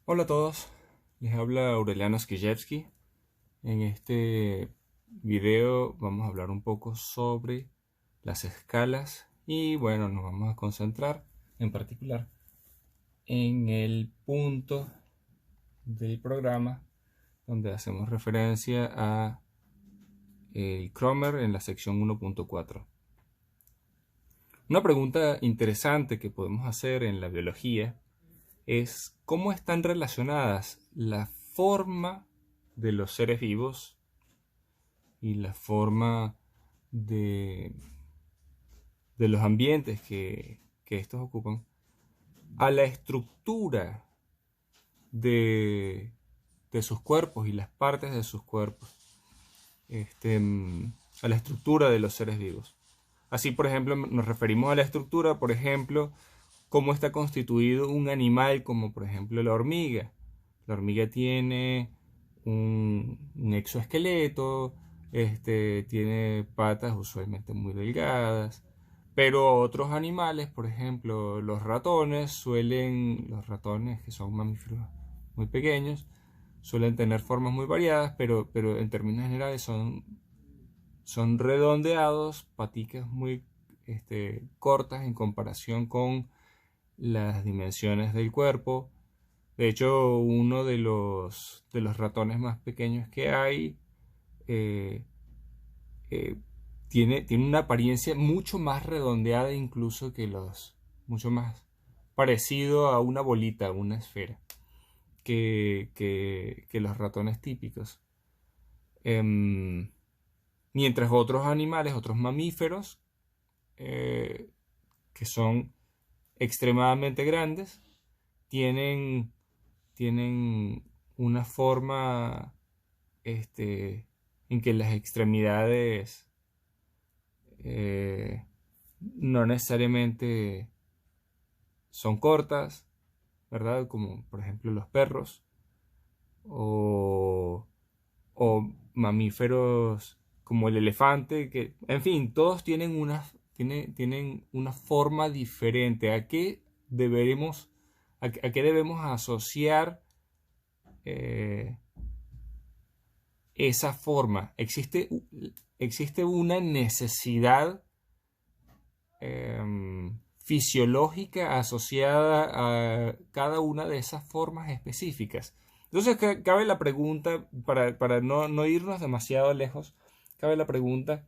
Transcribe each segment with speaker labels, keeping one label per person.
Speaker 1: Hola a todos, les habla Aureliano Skijevsky. En este video vamos a hablar un poco sobre las escalas y bueno, nos vamos a concentrar en particular en el punto del programa donde hacemos referencia a el Kromer en la sección 1.4. Una pregunta interesante que podemos hacer en la biología es cómo están relacionadas la forma de los seres vivos y la forma de, de los ambientes que estos ocupan a la estructura de, de sus cuerpos y las partes de sus cuerpos, este, a la estructura de los seres vivos. Así, por ejemplo, nos referimos a la estructura, por ejemplo, cómo está constituido un animal como, por ejemplo, la hormiga. La hormiga tiene un exoesqueleto, tiene patas usualmente muy delgadas, pero otros animales, por ejemplo, los ratones que son mamíferos muy pequeños, suelen tener formas muy variadas, pero en términos generales son redondeados, paticas muy cortas en comparación con las dimensiones del cuerpo. De hecho, uno de los ratones más pequeños que hay eh, eh, tiene una apariencia mucho más redondeada incluso mucho más parecido a una bolita, a una esfera, que los ratones típicos. Em, Mientras otros animales, otros mamíferos, eh, que son extremadamente grandes, tienen, tienen una forma en que las extremidades eh, no necesariamente son cortas, ¿verdad? Como por ejemplo los perros o, o mamíferos como el elefante, que, en fin, todos tienen una forma diferente. ¿A qué debemos asociar eh, esa forma? Existe una necesidad fisiológica asociada a cada una de esas formas específicas. Entonces cabe la pregunta, para no irnos demasiado lejos, cabe la pregunta,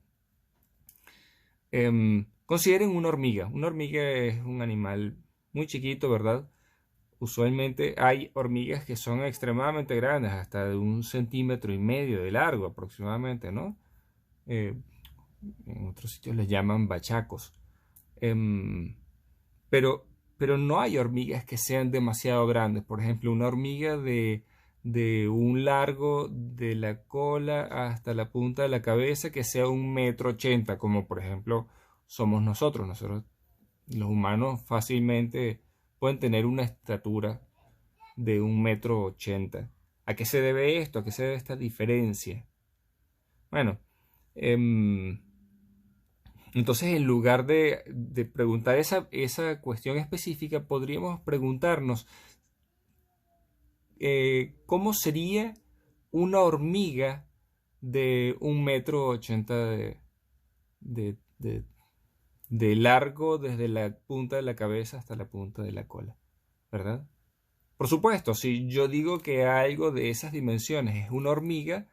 Speaker 1: consideren una hormiga. Una hormiga es un animal muy chiquito, ¿verdad? Usualmente hay hormigas que son extremadamente grandes, hasta de 1,5 centímetros de largo aproximadamente, ¿no? Eh, en otros sitios les llaman bachacos. Em, pero, pero no hay hormigas que sean demasiado grandes. Por ejemplo, una hormiga de un largo de la cola hasta la punta de la cabeza que sea 1,80 m, como por ejemplo somos nosotros. Nosotros, los humanos, fácilmente pueden tener una estatura de 1,80 m. ¿A qué se debe esto? ¿A qué se debe esta diferencia? Bueno, em, entonces, en lugar de preguntar esa cuestión específica, podríamos preguntarnos cómo sería una hormiga de 1,80 m de, de- de largo desde la punta de la cabeza hasta la punta de la cola, ¿verdad? Por supuesto, si yo digo que algo de esas dimensiones es una hormiga,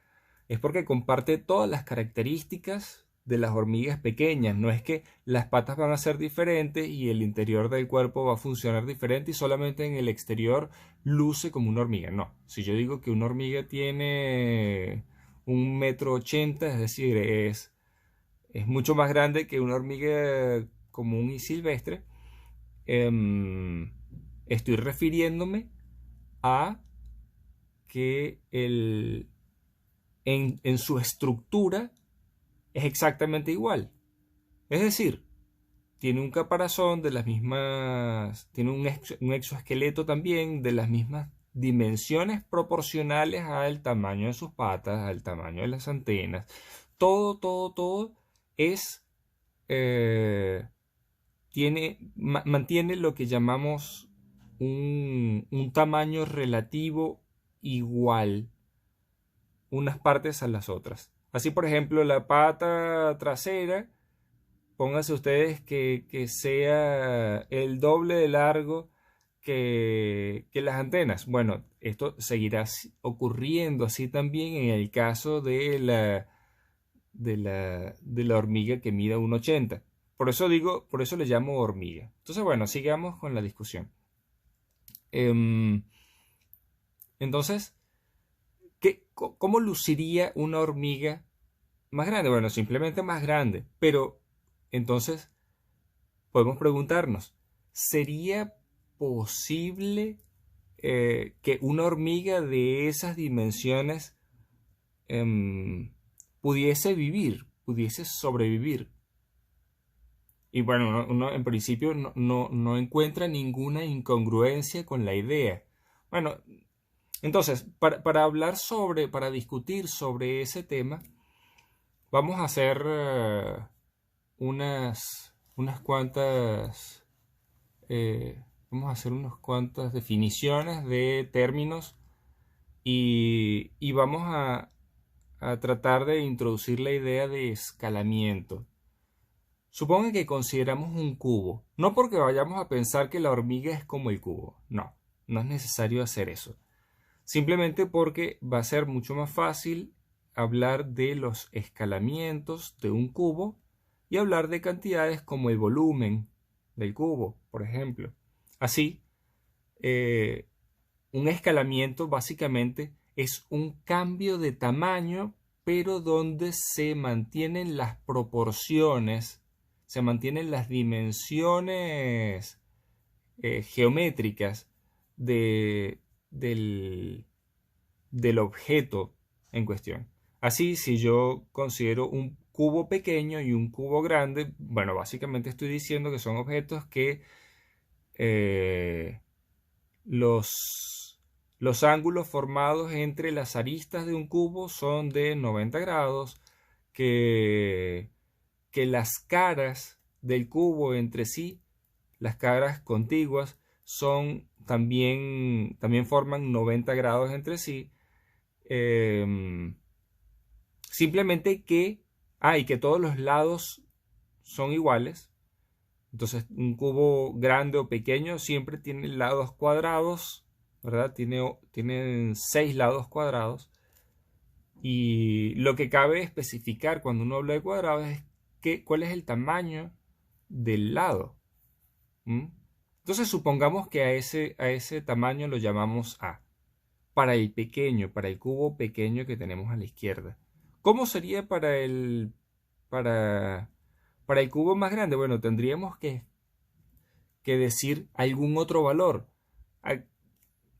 Speaker 1: es porque comparte todas las características de las hormigas pequeñas. No es que las patas van a ser diferentes y el interior del cuerpo va a funcionar diferente y solamente en el exterior luce como una hormiga. No, si yo digo que una hormiga tiene 1,80 m, es decir, es mucho más grande que una hormiga común y silvestre, em, estoy refiriéndome a que en su estructura es exactamente igual. Es decir, tiene un caparazón de las mismas, tiene un exoesqueleto también de las mismas dimensiones proporcionales al tamaño de sus patas, al tamaño de las antenas. Todo es, mantiene lo que llamamos un tamaño relativo igual unas partes a las otras. Así, por ejemplo, la pata trasera, pónganse ustedes que sea el doble de largo que las antenas. Bueno, esto seguirá ocurriendo así también en el caso de la hormiga que mida 1,80. Por eso digo, por eso le llamo hormiga. Entonces, bueno, sigamos con la discusión. Entonces, ¿cómo luciría una hormiga más grande? Bueno, simplemente más grande. Pero entonces podemos preguntarnos, ¿sería posible que una hormiga de esas dimensiones pudiese vivir, pudiese sobrevivir? Y bueno, uno en principio no encuentra ninguna incongruencia con la idea. Bueno, entonces, para hablar para discutir sobre ese tema, vamos a hacer unas cuantas, vamos a hacer unas cuantas definiciones de términos y vamos a tratar de introducir la idea de escalamiento. Supongan que consideramos un cubo, no porque vayamos a pensar que la hormiga es como el cubo, no es necesario hacer eso. Simplemente porque va a ser mucho más fácil hablar de los escalamientos de un cubo y hablar de cantidades como el volumen del cubo, por ejemplo. Así, un escalamiento básicamente es un cambio de tamaño, pero donde se mantienen las proporciones, se mantienen las dimensiones geométricas del, del objeto en cuestión. Así, si yo considero un cubo pequeño y un cubo grande, bueno, básicamente estoy diciendo que son objetos que los ángulos formados entre las aristas de un cubo son de 90 grados, que las caras del cubo entre sí, las caras contiguas, también forman 90 grados entre sí. Simplemente y que todos los lados son iguales. Entonces, un cubo grande o pequeño siempre tiene lados cuadrados, ¿verdad? Tienen 6 lados cuadrados. Y lo que cabe especificar cuando uno habla de cuadrados es cuál es el tamaño del lado. Entonces, supongamos que a ese tamaño lo llamamos A. Para el pequeño, para el cubo pequeño que tenemos a la izquierda. ¿Cómo sería para el cubo más grande? Bueno, tendríamos que decir algún otro valor.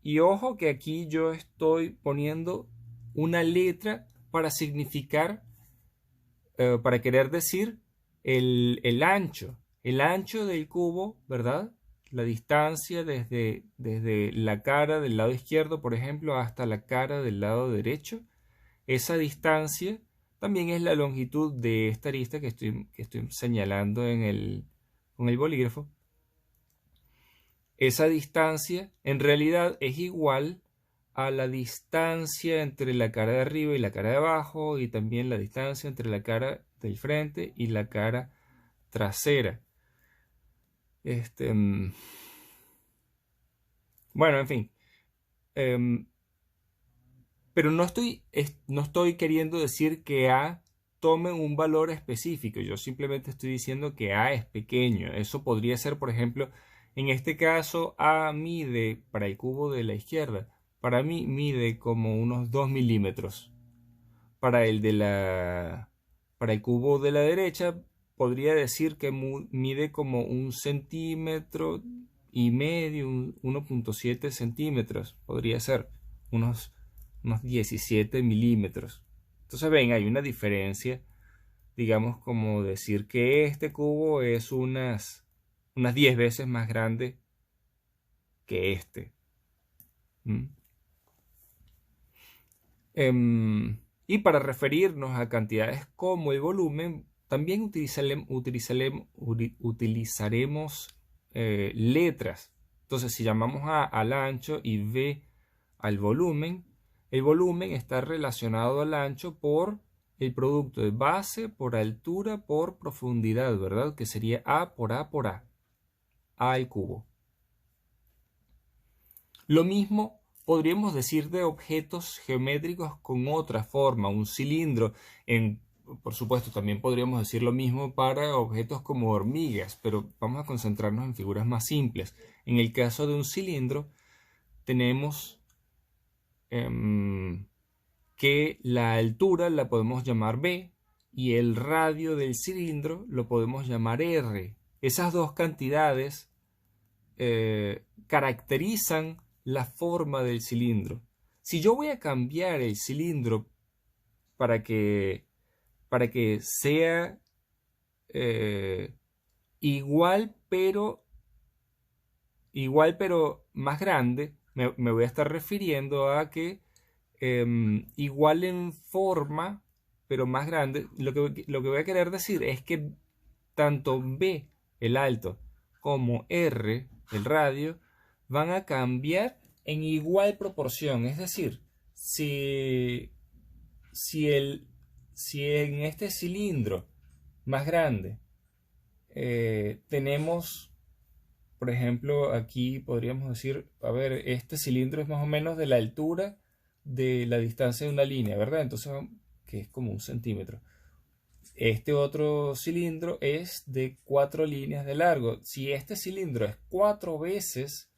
Speaker 1: Y ojo que aquí yo estoy poniendo una letra para significar, para querer decir el ancho. El ancho del cubo, ¿verdad? La distancia desde la cara del lado izquierdo, por ejemplo, hasta la cara del lado derecho. Esa distancia también es la longitud de esta arista que estoy señalando con el bolígrafo. Esa distancia en realidad es igual a la distancia entre la cara de arriba y la cara de abajo, y también la distancia entre la cara del frente y la cara trasera. Bueno, en fin. Pero no estoy queriendo decir que A tome un valor específico. Yo simplemente estoy diciendo que A es pequeño. Eso podría ser, por ejemplo, en este caso, A mide, para el cubo de la izquierda, para mí mide como unos 2 milímetros. Para el cubo de la derecha, podría decir que mide como 1,5 centímetros, 1,7 centímetros. Podría ser unos 17 milímetros. Entonces ven, hay una diferencia, digamos, como decir que este cubo es unas 10 veces más grande que este. Y para referirnos a cantidades como el volumen, también utilizaremos letras. Entonces, si llamamos A al ancho y B al volumen, el volumen está relacionado al ancho por el producto de base por altura por profundidad, ¿verdad? Que sería A por A por A al cubo. Lo mismo podríamos decir de objetos geométricos con otra forma, un cilindro. Por supuesto, también podríamos decir lo mismo para objetos como hormigas, pero vamos a concentrarnos en figuras más simples. En el caso de un cilindro, tenemos que la altura la podemos llamar B y el radio del cilindro lo podemos llamar R. Esas dos cantidades caracterizan la forma del cilindro. Si yo voy a cambiar el cilindro para que sea igual pero más grande, me voy a estar refiriendo a que igual en forma pero más grande. Lo que voy a querer decir es que tanto B, el alto, como R, el radio, van a cambiar en igual proporción. Es decir, si en este cilindro más grande tenemos, por ejemplo, aquí podríamos decir, a ver, este cilindro es más o menos de la altura de la distancia de una línea, ¿verdad? Entonces, que es como 1 centímetro. Este otro cilindro es de 4 líneas de largo. Si este cilindro es 4 veces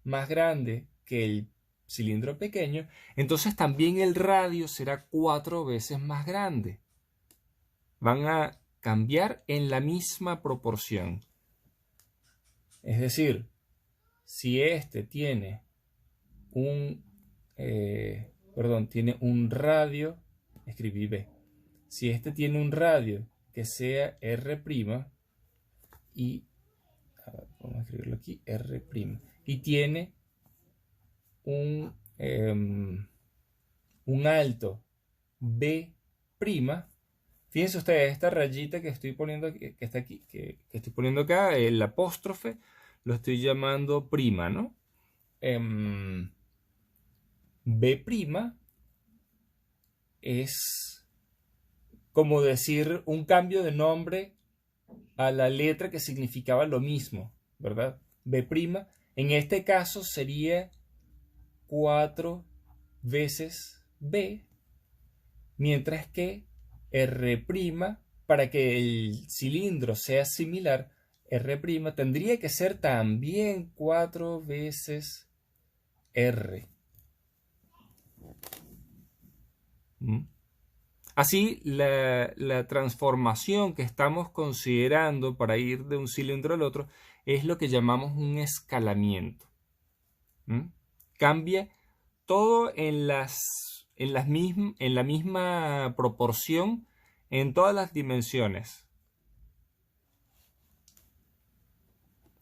Speaker 1: más grande que el cilindro pequeño, entonces también el radio será 4 veces más grande. Van a cambiar en la misma proporción. Es decir, si este tiene tiene un radio, escribí B. Si este tiene un radio que sea R' y vamos a escribirlo aquí, R' y tiene un alto B', fíjense ustedes, esta rayita que estoy poniendo, que está aquí, que estoy poniendo acá, el apóstrofe, lo estoy llamando prima, ¿no? B' es como decir un cambio de nombre a la letra que significaba lo mismo, ¿verdad? B', en este caso sería 4 veces B, mientras que R', para que el cilindro sea similar, R' tendría que ser también 4 veces R. Así, la transformación que estamos considerando para ir de un cilindro al otro es lo que llamamos un escalamiento. Cambia todo en la misma proporción en todas las dimensiones.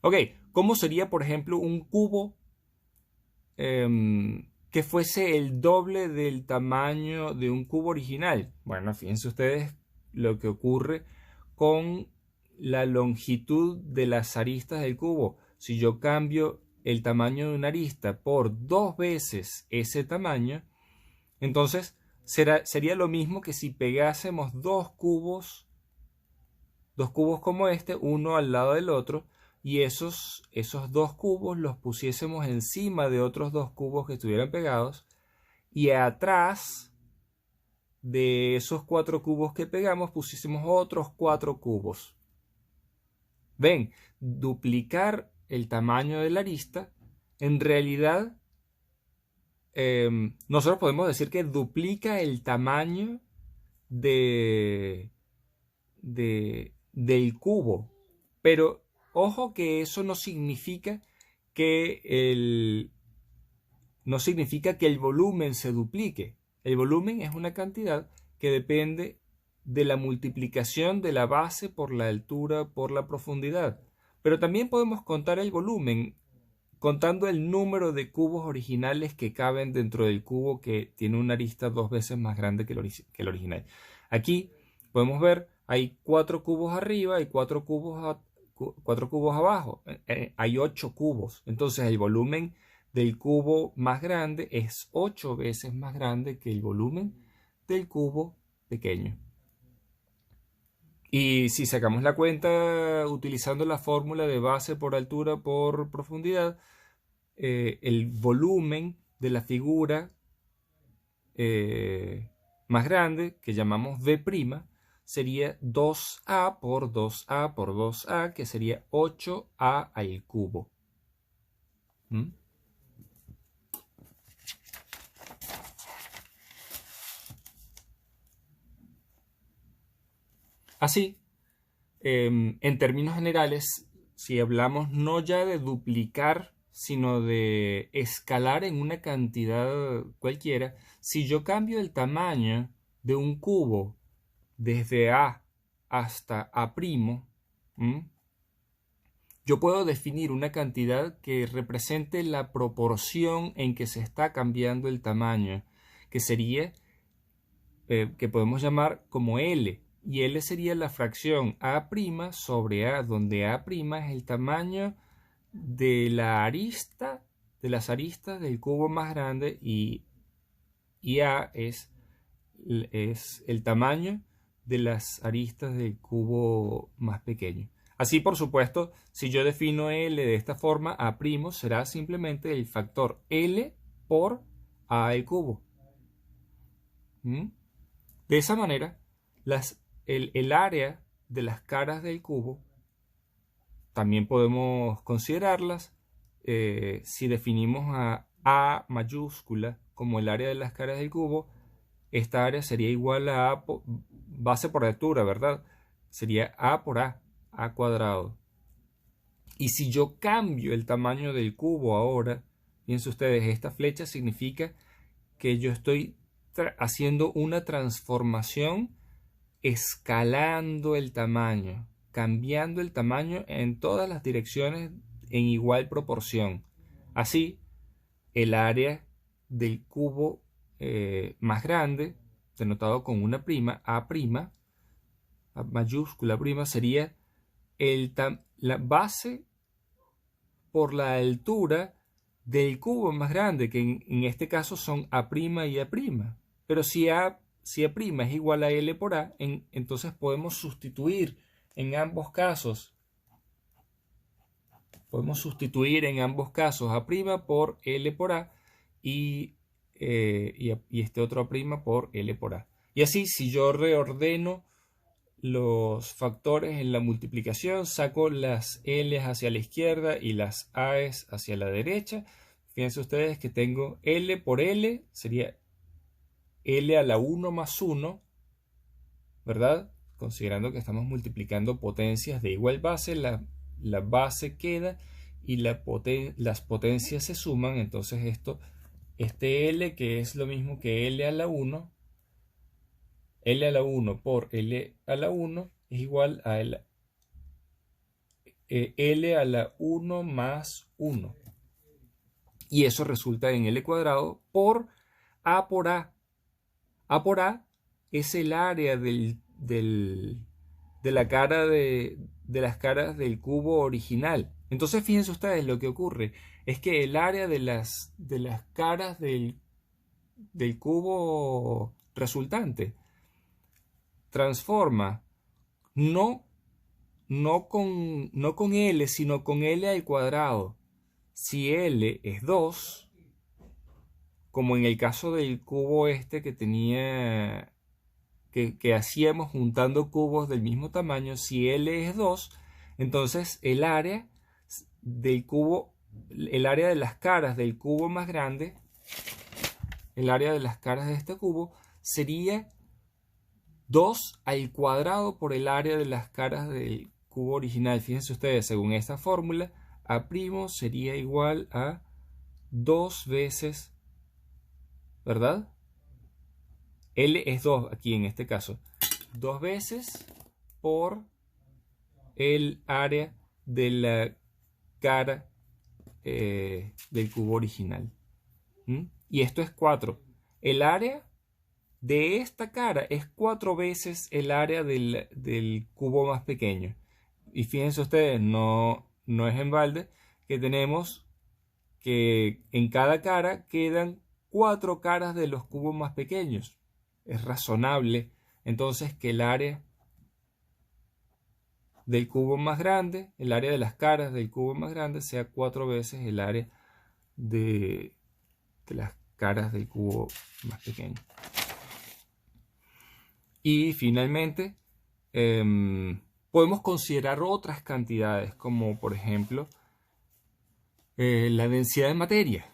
Speaker 1: Ok, ¿cómo sería, por ejemplo, un cubo que fuese el doble del tamaño de un cubo original? Bueno, fíjense ustedes lo que ocurre con la longitud de las aristas del cubo. Si yo cambio el tamaño de una arista por 2 veces ese tamaño, entonces sería lo mismo que si pegásemos dos cubos como este, uno al lado del otro, y esos 2 cubos los pusiésemos encima de otros 2 cubos que estuvieran pegados, y atrás de esos 4 cubos que pegamos pusiésemos otros 4 cubos. Ven, duplicar el tamaño de la arista, en realidad nosotros podemos decir que duplica el tamaño del cubo, pero ojo que eso no significa que el volumen se duplique. El volumen es una cantidad que depende de la multiplicación de la base por la altura por la profundidad. Pero también podemos contar el volumen contando el número de cubos originales que caben dentro del cubo que tiene una arista 2 veces más grande que el original. Aquí podemos ver, hay 4 cubos arriba y 4 4 cubos abajo. Hay 8 cubos. Entonces el volumen del cubo más grande es 8 veces más grande que el volumen del cubo pequeño. Y si sacamos la cuenta utilizando la fórmula de base por altura por profundidad, el volumen de la figura más grande, que llamamos V', sería 2A por 2A por 2A, que sería 8A al cubo. ¿Mm? Así, en términos generales, si hablamos no ya de duplicar, sino de escalar en una cantidad cualquiera, si yo cambio el tamaño de un cubo desde A hasta A', yo puedo definir una cantidad que represente la proporción en que se está cambiando el tamaño, que sería, que podemos llamar como L. Y L sería la fracción A' sobre A, donde A' es el tamaño de la arista, de las aristas del cubo más grande, y A es el tamaño de las aristas del cubo más pequeño. Así, por supuesto, si yo defino L de esta forma, A' será simplemente el factor L por A al cubo. De esa manera, el área de las caras del cubo también podemos considerarlas si definimos a mayúscula como el área de las caras del cubo. Esta área sería igual a base por altura, ¿verdad? Sería A por A cuadrado. Y si yo cambio el tamaño del cubo ahora, fíjense ustedes, esta flecha significa que yo estoy haciendo una transformación escalando el tamaño, cambiando el tamaño en todas las direcciones en igual proporción. Así, el área del cubo más grande, denotado con una prima, A', mayúscula prima, sería la base por la altura del cubo más grande, que en este caso son A' y A'. Pero si A' es igual a L por A, entonces podemos sustituir en ambos casos. Podemos sustituir en ambos casos A' por L por A y este otro A' por L por A. Y así, si yo reordeno los factores en la multiplicación, saco las L hacia la izquierda y las A hacia la derecha. Fíjense ustedes que tengo L por L, sería L a la 1 más 1, ¿verdad? Considerando que estamos multiplicando potencias de igual base, la base queda y las potencias se suman. Entonces este L, que es lo mismo que L a la 1, L a la 1 por L a la 1 es igual a L a la 1 más 1. Y eso resulta en L cuadrado por A por A. A por A es el área de la cara de las caras del cubo original. Entonces fíjense ustedes, lo que ocurre es que el área de las caras del cubo resultante transforma no con L, sino con L al cuadrado. Si L es 2, como en el caso del cubo este que tenía, que hacíamos juntando cubos del mismo tamaño, si L es 2, entonces el área del cubo, el área de las caras del cubo más grande, el área de las caras de este cubo sería 2 al cuadrado por el área de las caras del cubo original. Fíjense ustedes, según esta fórmula, A' sería igual a 2 veces, ¿verdad? L es 2 aquí en este caso. 2 veces por el área de la cara del cubo original. Y esto es 4. El área de esta cara es 4 veces el área del cubo más pequeño. Y fíjense ustedes, no es en balde que tenemos que en cada cara quedan 4 caras de los cubos más pequeños. Es razonable entonces que el área del cubo más grande, el área de las caras del cubo más grande, sea 4 veces el área de las caras del cubo más pequeño. Y finalmente, podemos considerar otras cantidades, como por ejemplo la densidad de materia,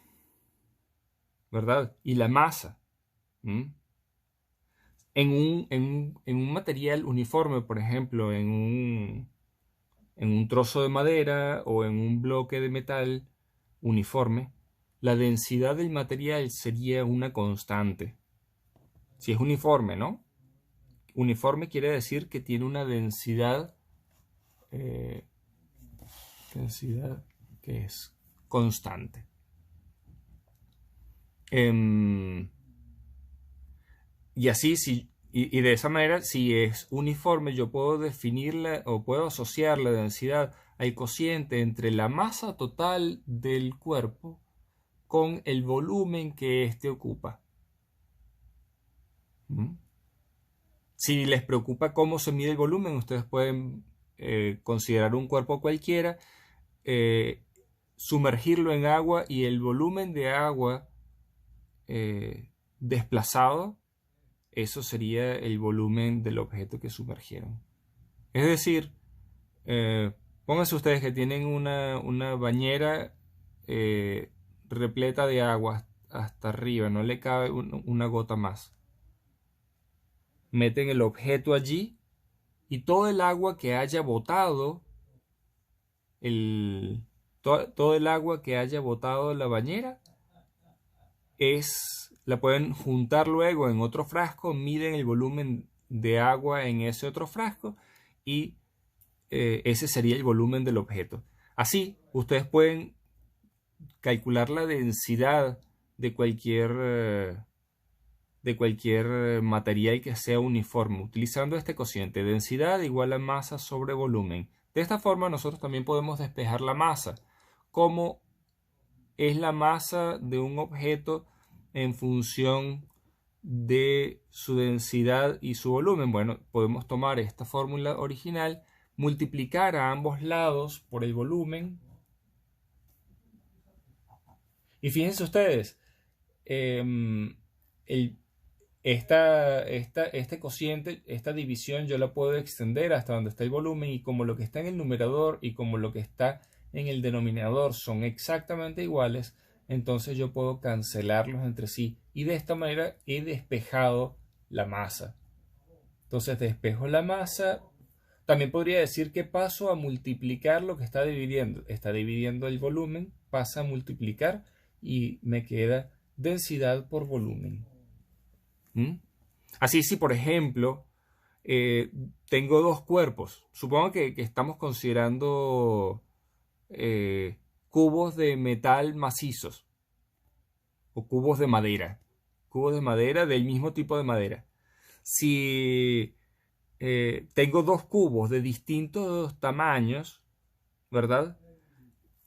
Speaker 1: ¿verdad? Y la masa. ¿Mm? En un material uniforme, por ejemplo, en un trozo de madera o en un bloque de metal uniforme, la densidad del material sería una constante. Si es uniforme, ¿no? Uniforme quiere decir que tiene una densidad, eh, densidad que es constante. Y así, y de esa manera, si es uniforme, yo puedo definirla o puedo asociar la densidad al cociente entre la masa total del cuerpo con el volumen que éste ocupa. ¿Mm? Si les preocupa cómo se mide el volumen, ustedes pueden considerar un cuerpo cualquiera, eh, sumergirlo en agua y el volumen de agua desplazado, eso sería el volumen del objeto que sumergieron. Es decir, pónganse ustedes que tienen una bañera repleta de agua hasta arriba, no le cabe una gota más. Meten el objeto allí y todo el agua que haya botado, todo el agua que haya botado la bañera, la pueden juntar luego en otro frasco, miden el volumen de agua en ese otro frasco y ese sería el volumen del objeto. Así, ustedes pueden calcular la densidad de cualquier material que sea uniforme, utilizando este cociente, densidad igual a masa sobre volumen. De esta forma nosotros también podemos despejar la masa. ¿Cómo es la masa de un objeto en función de su densidad y su volumen? Bueno, podemos tomar esta fórmula original, multiplicar a ambos lados por el volumen. Y fíjense ustedes, el este cociente, esta división, yo la puedo extender hasta donde está el volumen y como lo que está en el numerador y como lo que está en el denominador son exactamente iguales, entonces yo puedo cancelarlos entre sí y de esta manera he despejado la masa. Entonces despejo la masa. También podría decir que paso a multiplicar lo que está dividiendo. Está dividiendo el volumen, pasa a multiplicar y me queda densidad por volumen. ¿Mm? Así, si por ejemplo tengo dos cuerpos, supongo que estamos considerando cubos de metal macizos o cubos de madera del mismo tipo de madera. Si tengo dos cubos de distintos tamaños, ¿verdad?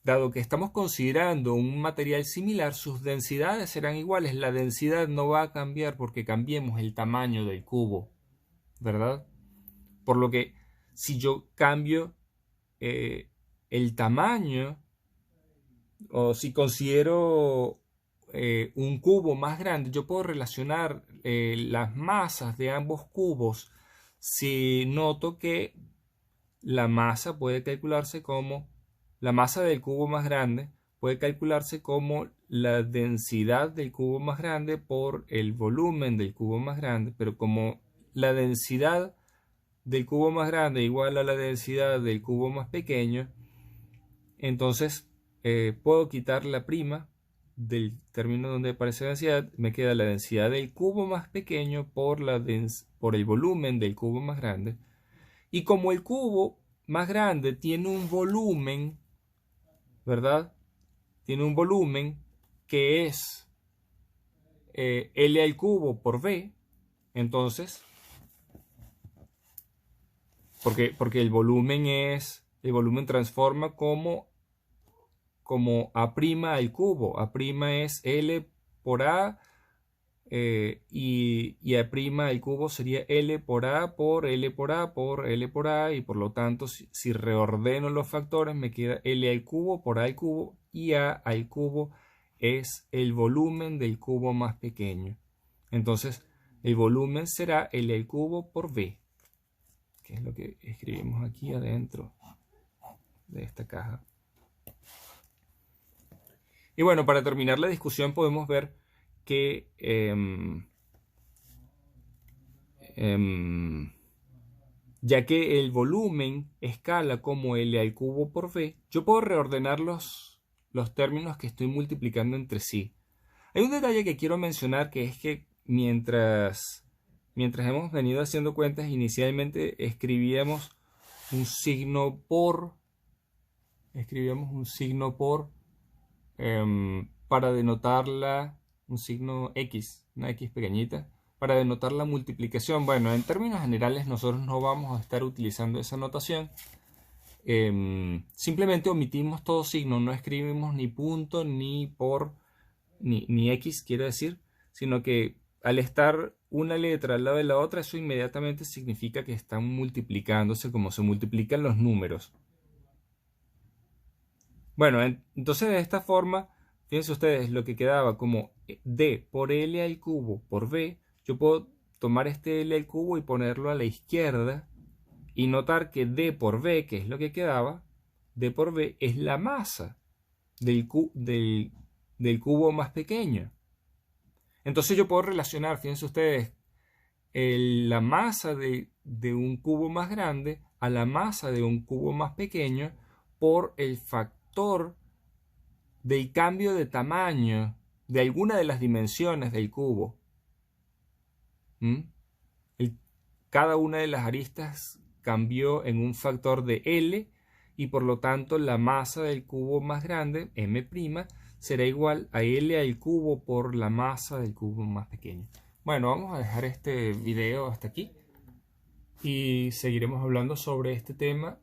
Speaker 1: Dado que estamos considerando un material similar, sus densidades serán iguales. La densidad no va a cambiar porque cambiemos el tamaño del cubo, ¿verdad? Por lo que si yo cambio el tamaño o si considero un cubo más grande, yo puedo relacionar las masas de ambos cubos si noto que la masa puede calcularse como la masa del cubo más grande puede calcularse como la densidad del cubo más grande por el volumen del cubo más grande, pero como la densidad del cubo más grande igual a la densidad del cubo más pequeño, entonces puedo quitar la prima del término donde aparece densidad, me queda la densidad del cubo más pequeño por el volumen del cubo más grande. Y como el cubo más grande tiene un volumen, ¿verdad? Tiene un volumen que es L al cubo por V, entonces porque el volumen transforma como A' al cubo. A' es L por A, y A' al cubo sería L por A por L por A por L por A, y por lo tanto si reordeno los factores me queda L al cubo por A al cubo, y A al cubo es el volumen del cubo más pequeño. Entonces el volumen será L al cubo por V, que es lo que escribimos aquí adentro de esta caja. Y bueno, para terminar la discusión podemos ver que ya que el volumen escala como L al cubo por V, yo puedo reordenar los términos que estoy multiplicando entre sí. Hay un detalle que quiero mencionar, que es que mientras hemos venido haciendo cuentas, inicialmente escribíamos un signo por para denotarla, un signo X, una X pequeñita, para denotar la multiplicación. Bueno, en términos generales nosotros no vamos a estar utilizando esa notación. Simplemente omitimos todo signo, no escribimos ni punto, ni por, ni X, quiere decir, sino que al estar una letra al lado de la otra, eso inmediatamente significa que están multiplicándose como se multiplican los números. Bueno, entonces de esta forma, fíjense ustedes, lo que quedaba como D por L al cubo por V, yo puedo tomar este L al cubo y ponerlo a la izquierda y notar que D por V, que es lo que quedaba, D por V es la masa del cubo más pequeño. Entonces yo puedo relacionar, fíjense ustedes, la masa de un cubo más grande a la masa de un cubo más pequeño por el factor del cambio de tamaño de alguna de las dimensiones del cubo. Cada una de las aristas cambió en un factor de L, y por lo tanto la masa del cubo más grande, M', será igual a L al cubo por la masa del cubo más pequeño. Bueno, vamos a dejar este video hasta aquí y seguiremos hablando sobre este tema